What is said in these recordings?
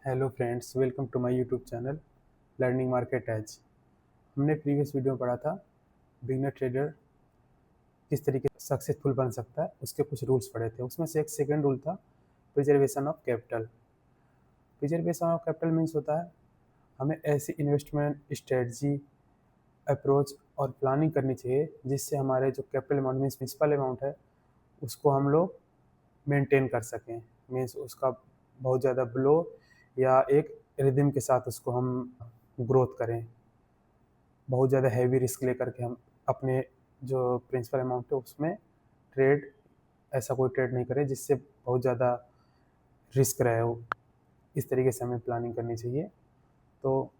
Hello friends, welcome to my YouTube channel learning market edge. हमने previous video में पढ़ा था बिगिनर ट्रेडर किस तरीके से सक्सेसफुल बन सकता है, उसके कुछ रूल्स पढ़े थे। उसमें से एक सेकंड रूल था preservation of capital. Preservation of capital means होता है हमें ऐसी इन्वेस्टमेंट स्ट्रेटजी, अप्रोच और प्लानिंग करनी चाहिए जिससे हमारे जो capital amount means principal amount है उसको हम लोग मेंटेन कर सकें। मीन्स उसका बहुत ज़्यादा ब्लो या एक रिदम के साथ उसको हम ग्रोथ करें। बहुत ज़्यादा हैवी रिस्क लेकर के हम अपने जो प्रिंसिपल अमाउंट है उसमें ट्रेड ऐसा कोई ट्रेड नहीं करें जिससे बहुत ज़्यादा रिस्क रहे हो। इस तरीके से हमें प्लानिंग करनी चाहिए। तो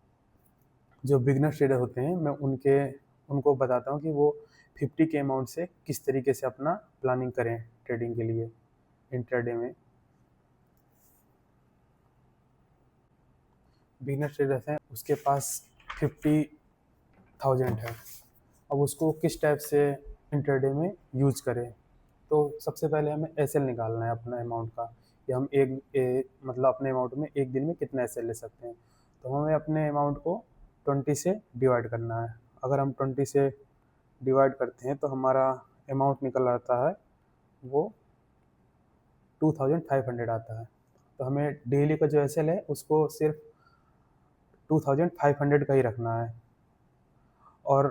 जो बिगनर ट्रेडर होते हैं मैं उनको बताता हूँ कि वो 50 के अमाउंट से किस तरीके से अपना प्लानिंग करें ट्रेडिंग के लिए इंट्राडे में। बिगनर ट्रेडर हैं उसके पास 50,000 है, अब उसको किस टाइप से इंट्राडे में यूज करें। तो सबसे पहले हमें एसएल निकालना है अपना अमाउंट का कि हम मतलब अपने अमाउंट में एक दिन में कितना एसएल ले सकते हैं। तो हमें अपने अमाउंट को 20 से डिवाइड करना है। अगर हम 20 से डिवाइड करते हैं तो हमारा अमाउंट निकल आता है वो 2500 आता है। तो हमें डेली का जो एसएल है उसको सिर्फ 2500 का ही रखना है। और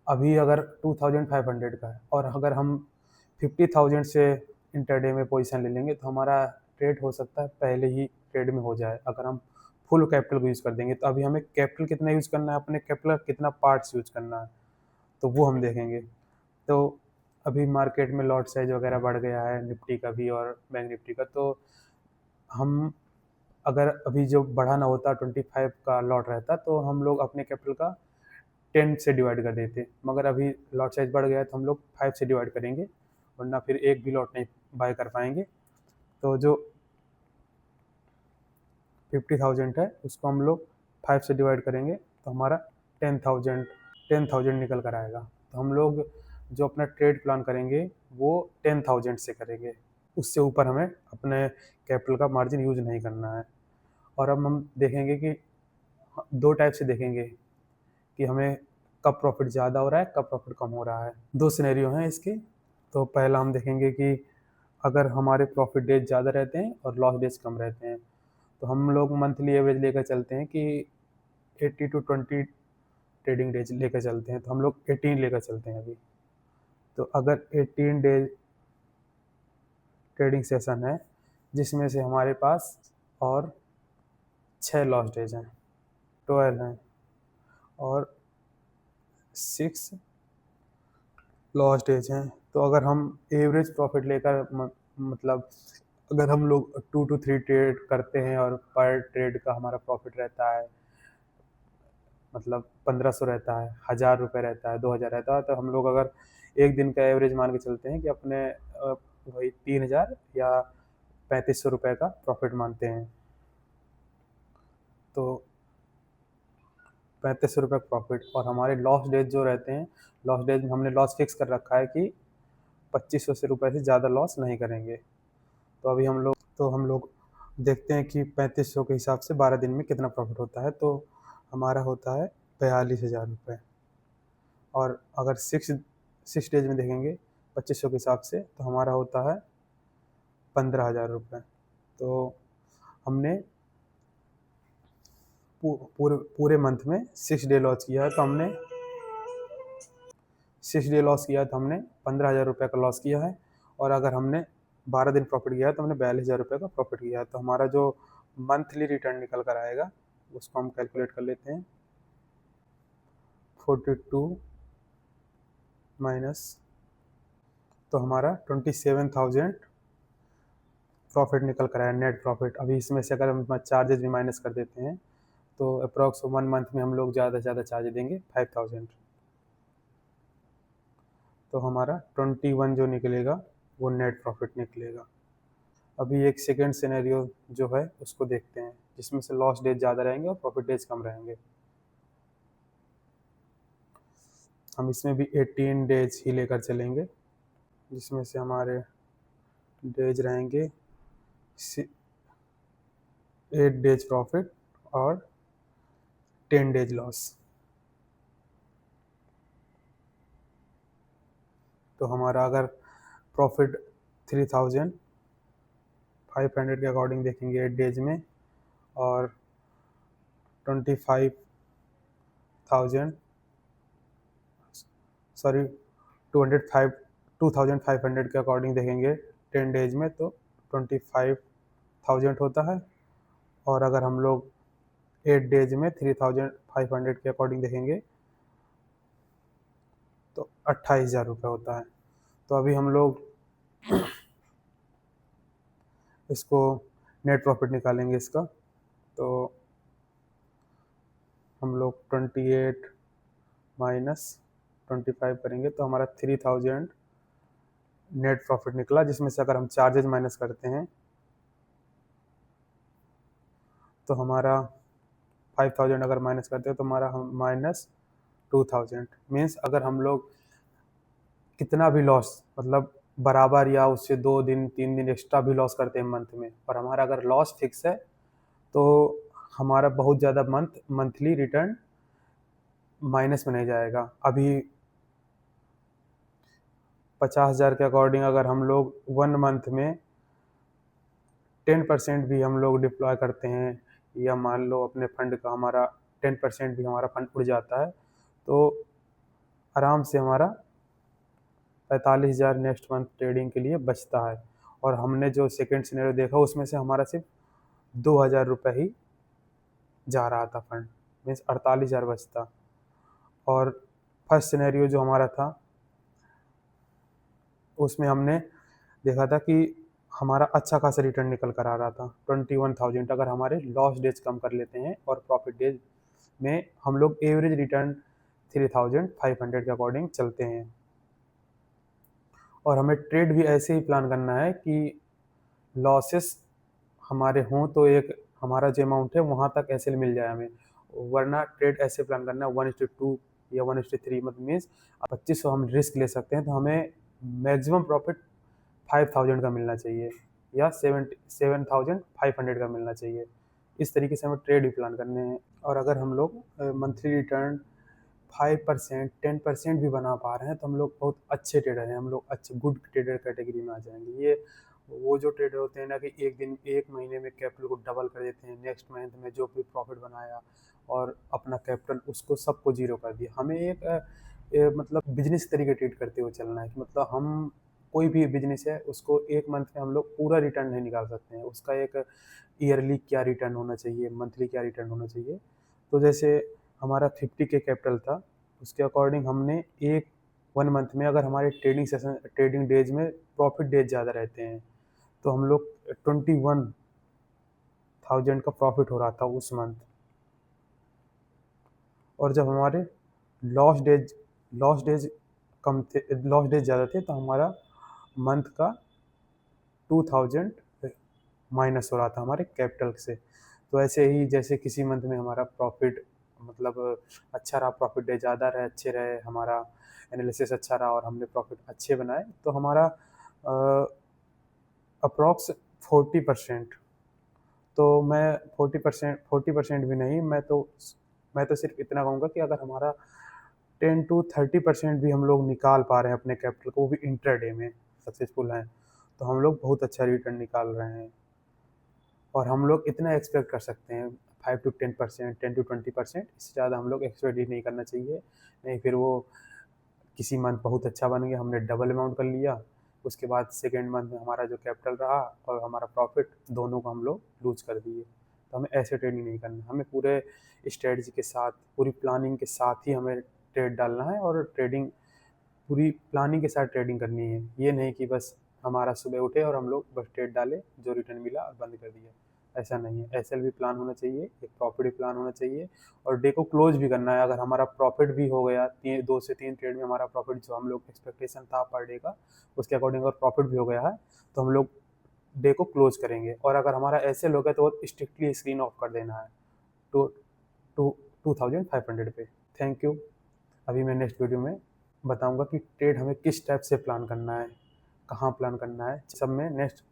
अभी अगर 2500 का है और अगर हम 50,000 से इंटरडे में पोजीशन ले लेंगे तो हमारा ट्रेड हो सकता है पहले ही ट्रेड में हो जाए। अगर हम फुल कैपिटल को यूज़ कर देंगे तो अभी हमें कैपिटल कितना यूज़ करना है, अपने कैपिटल का कितना पार्ट्स यूज़ करना है, तो वो हम देखेंगे। तो अभी मार्केट में लॉट साइज वगैरह बढ़ गया है निफ्टी का भी और बैंक निफ्टी का। तो हम अगर अभी जो बढ़ाना होता 25 का लॉट रहता तो हम लोग अपने कैपिटल का 10 से डिवाइड कर देते, मगर अभी लॉट साइज बढ़ गया है तो हम लोग 5 से डिवाइड करेंगे, वरना फिर एक भी लॉट नहीं बाय कर पाएंगे। तो जो 50,000 है उसको हम लोग 5 से डिवाइड करेंगे तो हमारा 10,000 निकल कर आएगा। तो हम लोग जो अपना ट्रेड प्लान करेंगे वो 10,000 से करेंगे, उससे ऊपर हमें अपने कैपिटल का मार्जिन यूज नहीं करना है। और अब हम देखेंगे कि दो टाइप से देखेंगे कि हमें कब प्रॉफिट ज़्यादा हो रहा है, कब प्रॉफिट कम हो रहा है। दो सिनेरियो हैं इसके। तो पहला हम देखेंगे कि अगर हमारे प्रॉफिट डेज ज़्यादा रहते हैं और लॉस डेज कम रहते हैं तो हम लोग मंथली एवरेज लेकर चलते हैं कि 80 to 20 ट्रेडिंग डेज लेकर चलते हैं। तो हम लोग 18 लेकर चलते हैं अभी। तो अगर 18 डेज ट्रेडिंग सेशन है जिसमें से हमारे पास और 6 लॉस डेज हैं, 12 हैं और 6 लॉस डेज हैं। तो अगर हम एवरेज प्रॉफिट लेकर मतलब अगर हम लोग 2 to 3 ट्रेड करते हैं और पर ट्रेड का हमारा प्रॉफिट रहता है मतलब 1500 रहता है, 1000 रुपये रहता है, 2000 रहता है, तो हम लोग अगर एक दिन का एवरेज मान के चलते हैं कि अपने वही 3000 या 3500 रुपये का प्रॉफिट मानते हैं। तो 3500 रुपये प्रॉफिट और हमारे लॉस डेज जो रहते हैं, लॉस डेज में हमने लॉस फिक्स कर रखा है कि 2500 से रुपये से ज़्यादा लॉस नहीं करेंगे। तो अभी हम लोग देखते हैं कि 3500 के हिसाब से 12 दिन में कितना प्रॉफिट होता है। तो हमारा होता है 42,000 रुपये। और अगर सिक्स डेज में देखेंगे 2500 के हिसाब से तो हमारा होता है 15,000 रुपये। तो हमने पूरे पूरे मंथ में 6 डे लॉस किया है, तो हमने 6 डे लॉस किया है तो हमने 15,000 रुपये का लॉस किया है। और अगर हमने 12 दिन प्रॉफिट किया है तो हमने 42,000 रुपये का प्रॉफिट किया है। तो हमारा जो मंथली रिटर्न निकल कर आएगा उसको हम कैलकुलेट कर लेते हैं। 42 माइनस, तो हमारा 27,000 प्रॉफिट निकल कर आया, नेट प्रॉफिट। अभी इसमें से अगर हम चार्जेज भी माइनस कर देते हैं तो अप्रॉक्स 1 मंथ में हम लोग ज़्यादा से ज़्यादा चार्ज देंगे 5,000। तो हमारा 21 जो निकलेगा वो नेट प्रॉफिट निकलेगा। अभी एक सेकेंड सिनेरियो जो है उसको देखते हैं जिसमें से लॉस डेज ज़्यादा रहेंगे और प्रॉफिट डेज कम रहेंगे। हम इसमें भी 18 डेज ही लेकर चलेंगे जिसमें से हमारे डेज रहेंगे 8 डेज प्रॉफिट और 10 डेज लॉस। तो हमारा अगर प्रॉफिट 3500 के अकॉर्डिंग देखेंगे 8 डेज में, और 25,000 सॉरी 2,500 के अकॉर्डिंग देखेंगे 10 डेज में, तो 25,000 होता है। और अगर हम लोग 8 डेज में 3,500 के अकॉर्डिंग देखेंगे तो 28,000 रुपये होता है। तो अभी हम लोग इसको नेट प्रॉफिट निकालेंगे इसका। तो हम लोग 28 माइनस 25 करेंगे तो हमारा 3,000 नेट प्रॉफिट निकला, जिसमें से अगर हम चार्जेज माइनस करते हैं तो हमारा 5,000 अगर माइनस करते हैं तो हमारा हम माइनस 2,000। मीन्स अगर हम लोग कितना भी लॉस, मतलब बराबर या उससे 2 दिन 3 दिन एक्स्ट्रा भी लॉस करते हैं मंथ में, और हमारा अगर लॉस फिक्स है तो हमारा बहुत ज़्यादा मंथली रिटर्न माइनस में नहीं जाएगा। अभी 50,000 के अकॉर्डिंग अगर हम लोग 1 मंथ में 10% भी हम लोग डिप्लॉय करते हैं, या मान लो अपने फंड का हमारा 10% भी हमारा फंड उड़ जाता है, तो आराम से हमारा 45,000 नेक्स्ट मंथ ट्रेडिंग के लिए बचता है। और हमने जो सेकेंड सिनेरियो देखा उसमें से हमारा सिर्फ 2,000 रुपये ही जा रहा था फंड, मीन्स 48,000 बचता। और फर्स्ट सिनेरियो जो हमारा था उसमें हमने देखा था कि हमारा अच्छा खासा रिटर्न निकल कर आ रहा था 21,000, अगर हमारे लॉस डेज कम कर लेते हैं और प्रॉफिट डेज में हम लोग एवरेज रिटर्न 3,500 के अकॉर्डिंग चलते हैं। और हमें ट्रेड भी ऐसे ही प्लान करना है कि लॉसेस हमारे हों तो एक हमारा जो अमाउंट है वहाँ तक ऐसे मिल जाए हमें, वरना ट्रेड ऐसे प्लान करना है 1:2 या 1:3, मतलब मीन्स 2500 हम रिस्क ले सकते हैं तो हमें मैक्सिमम प्रॉफिट 5,000 का मिलना चाहिए या 7,500 का मिलना चाहिए। इस तरीके से हमें ट्रेड भी प्लान करने हैं। और अगर हम लोग मंथली रिटर्न 5% 10% भी बना पा रहे हैं तो हम लोग बहुत अच्छे ट्रेडर हैं, हम लोग अच्छे गुड ट्रेडर कैटेगरी में आ जाएंगे। ये वो जो ट्रेडर होते हैं ना कि एक दिन एक महीने में कैपिटल को डबल कर देते हैं, नेक्स्ट मंथ में जो भी प्रॉफिट बनाया और अपना कैपिटल उसको सबको जीरो कर दिया। हमें एक मतलब बिजनेस तरीके ट्रीट करते हुए चलना है कि मतलब हम कोई भी बिजनेस है उसको एक मंथ में हम लोग पूरा रिटर्न नहीं निकाल सकते हैं, उसका एक ईयरली क्या रिटर्न होना चाहिए, मंथली क्या रिटर्न होना चाहिए। तो जैसे हमारा 50 के कैपिटल था, उसके अकॉर्डिंग हमने 1 मंथ में अगर हमारे ट्रेडिंग डेज में प्रॉफिट डेज ज़्यादा रहते हैं तो हम लोग 21,000 का प्रॉफिट हो रहा था उस मंथ। और जब हमारे लॉस डेज कम थे, लॉस डेज ज़्यादा थे, तो हमारा मंथ का 2,000 माइनस हो रहा था हमारे कैपिटल से। तो ऐसे ही जैसे किसी मंथ में हमारा प्रॉफिट मतलब अच्छा रहा, प्रॉफिट डे ज़्यादा रहे, अच्छे रहे, हमारा एनालिसिस अच्छा रहा और हमने प्रॉफिट अच्छे बनाए, तो हमारा अप्रॉक्स 40%, तो मैं 40% भी नहीं, मैं तो सिर्फ इतना कहूँगा कि अगर हमारा 10 to 30% भी हम लोग निकाल पा रहे हैं अपने कैपिटल को, वो भी इंट्राडे में सक्सेसफुल हैं, तो हम लोग बहुत अच्छा रिटर्न निकाल रहे हैं। और हम लोग इतना एक्सपेक्ट कर सकते हैं 5 to 10%, 10 to 20%, इससे ज़्यादा हम लोग एक्सपेक्ट ही नहीं करना चाहिए। नहीं फिर वो किसी मंथ बहुत अच्छा बन गया, हमने डबल अमाउंट कर लिया, उसके बाद सेकेंड मंथ में हमारा जो कैपिटल रहा और हमारा प्रॉफिट दोनों को हम लोग लूज कर दिए। तो हमें ऐसे ट्रेडिंग नहीं करना, हमें पूरे स्ट्रेटजी के साथ पूरी प्लानिंग के साथ ही हमें ट्रेड डालना है, और ट्रेडिंग पूरी प्लानिंग के साथ ट्रेडिंग करनी है। ये नहीं कि बस हमारा सुबह उठे और हम लोग बस ट्रेड डाले, जो रिटर्न मिला और बंद कर दिया, ऐसा नहीं है। एसएल भी प्लान होना चाहिए, एक प्रॉफिट भी प्लान होना चाहिए, और डे को क्लोज भी करना है। अगर हमारा प्रॉफिट भी हो गया 2 से 3 ट्रेड में हमारा प्रॉफिट जो हम लोग एक्सपेक्टेशन था पर डे का, उसके अकॉर्डिंग अगर प्रॉफिट भी हो गया है तो हम लोग डे को क्लोज करेंगे। और अगर हमारा एसएल हो गया तो स्ट्रिक्टली स्क्रीन ऑफ कर देना है टू टू 2,500 पे। Thank you. अभी मैं नेक्स्ट वीडियो में बताऊंगा कि ट्रेड हमें किस टाइप से प्लान करना है, कहाँ प्लान करना है, सब मैं नेक्स्ट